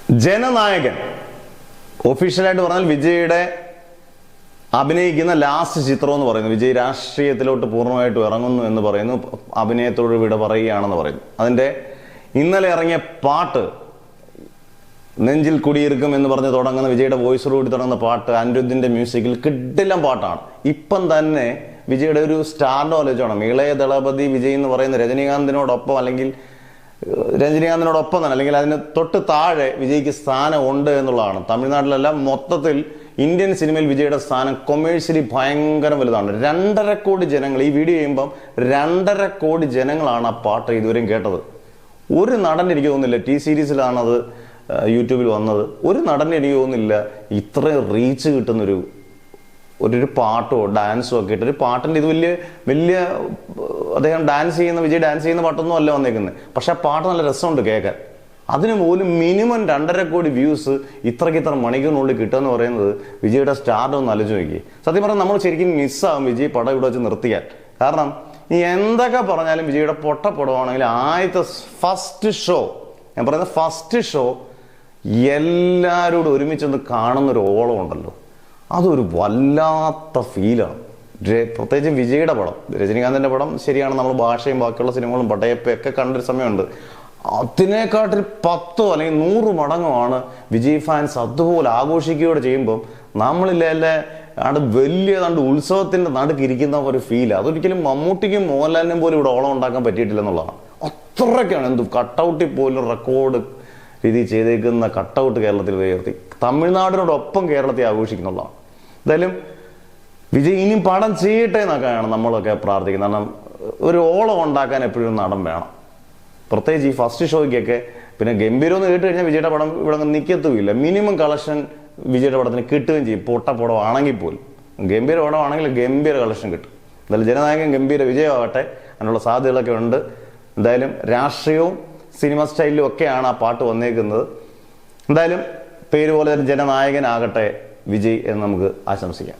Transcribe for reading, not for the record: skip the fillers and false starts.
ജനനായകൻ ഒഫീഷ്യലായിട്ട് പറഞ്ഞാൽ വിജയുടെ അഭിനയിക്കുന്ന ലാസ്റ്റ് ചിത്രം എന്ന് പറയുന്നു. വിജയ് രാഷ്ട്രീയത്തിലോട്ട് പൂർണ്ണമായിട്ടും ഇറങ്ങുന്നു എന്ന് പറയുന്നു, അഭിനയത്തോട് വിട പറയുകയാണെന്ന് പറയുന്നു. അതിൻ്റെ ഇന്നലെ ഇറങ്ങിയ പാട്ട് നെഞ്ചിൽ കുടിയിരിക്കും എന്ന് പറഞ്ഞ് തുടങ്ങുന്ന വിജയുടെ വോയിസോടുകൂടി തുടങ്ങുന്ന പാട്ട് അനിരുദ്ധിന്റെ മ്യൂസിക്കിൽ കിടിലം പാട്ടാണ്. ഇപ്പം തന്നെ വിജയുടെ ഒരു സ്റ്റാറിന്റെ ആലോചിച്ചോണം. ഇളയ ദളപതി വിജയ് എന്ന് പറയുന്ന രജനീകാന്തിനോടൊപ്പം അല്ലെങ്കിൽ രജനീകാന്തിനോടൊപ്പം തന്നെ അല്ലെങ്കിൽ അതിന് തൊട്ട് താഴെ വിജയ്ക്ക് സ്ഥാനം ഉണ്ട് എന്നുള്ളതാണ്. തമിഴ്നാട്ടിലെല്ലാം മൊത്തത്തിൽ ഇന്ത്യൻ സിനിമയിൽ വിജയുടെ സ്ഥാനം കൊമേഴ്ഷ്യലി ഭയങ്കര വലുതാണ്. 2.5 കോടി ജനങ്ങൾ ഈ വീഡിയോ ചെയ്യുമ്പം 2.5 കോടി ജനങ്ങളാണ് ആ പാട്ട് ഇതുവരെയും കേട്ടത്. ഒരു നടൻ എനിക്ക് തോന്നുന്നില്ല, ടി സീരീസിലാണത് യൂട്യൂബിൽ വന്നത്, ഒരു നടൻ എനിക്ക് തോന്നുന്നില്ല ഇത്രയും റീച്ച് കിട്ടുന്നൊരു പാട്ടോ ഡാൻസോ ഒക്കെ ഇട്ട് ഒരു പാട്ടിൻ്റെ ഇത് വലിയ അദ്ദേഹം ഡാൻസ് ചെയ്യുന്ന വിജയ് ഡാൻസ് ചെയ്യുന്ന പാട്ടൊന്നും അല്ല വന്നേക്കുന്നത്. പക്ഷെ ആ പാട്ട് നല്ല രസമുണ്ട് കേൾക്കാൻ. അതിന് പോലും മിനിമം 2.5 കോടി വ്യൂസ് ഇത്ര മണിക്കൂറിനുള്ളിൽ കിട്ടുക എന്ന് പറയുന്നത് വിജയുടെ സ്റ്റാർഡ് ഒന്ന് ആലോചിച്ച് നോക്കി. സത്യം പറഞ്ഞാൽ നമ്മൾ ശരിക്കും മിസ്സാകും വിജയ് പടം ഇവിടെ വെച്ച് നിർത്തിയാൽ. കാരണം ഈ എന്തൊക്കെ പറഞ്ഞാലും വിജയുടെ പൊട്ടപ്പടമാണെങ്കിൽ ആദ്യത്തെ ഫസ്റ്റ് ഷോ, ഞാൻ പറയുന്നത് ഫസ്റ്റ് ഷോ എല്ലാവരോടും ഒരുമിച്ചൊന്ന് കാണുന്നൊരു ഓളം ഉണ്ടല്ലോ, അതൊരു വല്ലാത്ത ഫീലാണ്. പ്രത്യേകിച്ച് വിജയുടെ പടം, രജനീകാന്തിന്റെ പടം ശരിയാണ്, നമ്മൾ ഭാഷയും ബാക്കിയുള്ള സിനിമകളും പടയപ്പൊക്കെ കണ്ടൊരു സമയമുണ്ട്. അതിനെക്കാട്ടിൽ 10 അല്ലെങ്കിൽ 100 മടങ്ങുമാണ് വിജയ് ഫാൻസ് അതുപോലെ ആഘോഷിക്കുകയോടെ ചെയ്യുമ്പം നമ്മളില്ലേ വലിയ ഉത്സവത്തിന്റെ നടുക്ക് ഇരിക്കുന്ന ഒരു ഫീൽ. അതൊരിക്കലും മമ്മൂട്ടിക്കും മോഹൻലാലിനും പോലും ഇവിടെ ഓളം ഉണ്ടാക്കാൻ പറ്റിയിട്ടില്ല എന്നുള്ളതാണ്. അത്രയ്ക്കാണ്. എന്ത് കട്ടൗട്ടിൽ പോലും റെക്കോർഡ് രീതി ചെയ്തേക്കുന്ന കട്ടൗട്ട് കേരളത്തിൽ ഉയർത്തി തമിഴ്നാടിനോടൊപ്പം കേരളത്തെ ആഘോഷിക്കുന്നുള്ളതാണ്. എന്തായാലും വിജയ് ഇനിയും പടം ചെയ്യട്ടെ എന്നൊക്കെയാണ് നമ്മളൊക്കെ പ്രാർത്ഥിക്കുന്നത്. കാരണം ഒരു ഓളം ഉണ്ടാക്കാൻ എപ്പോഴും നടൻ വേണം, പ്രത്യേകിച്ച് ഈ ഫസ്റ്റ് ഷോയ്ക്കൊക്കെ. പിന്നെ ഗംഭീരം എന്ന് കേട്ട് കഴിഞ്ഞാൽ വിജയുടെ പടം ഇവിടെ നിൽക്കത്തുമില്ല. മിനിമം കളക്ഷൻ വിജയുടെ പടത്തിന് കിട്ടുകയും ചെയ്യും. പൊട്ടപ്പടം ആണെങ്കിൽ പോലും ഗംഭീര പടമാണെങ്കിൽ ഗംഭീര കളക്ഷൻ കിട്ടും. എന്തായാലും ജനനായകൻ ഗംഭീര വിജയമാവട്ടെ, അതിനുള്ള സാധ്യതകളൊക്കെ ഉണ്ട്. എന്തായാലും രാഷ്ട്രീയവും സിനിമ സ്റ്റൈലിലും ഒക്കെയാണ് ആ പാട്ട് വന്നേക്കുന്നത്. എന്തായാലും പേര് പോലെ തന്നെ ജനനായകനാകട്ടെ വിജയ് എന്ന് നമുക്ക് ആശംസിക്കാം.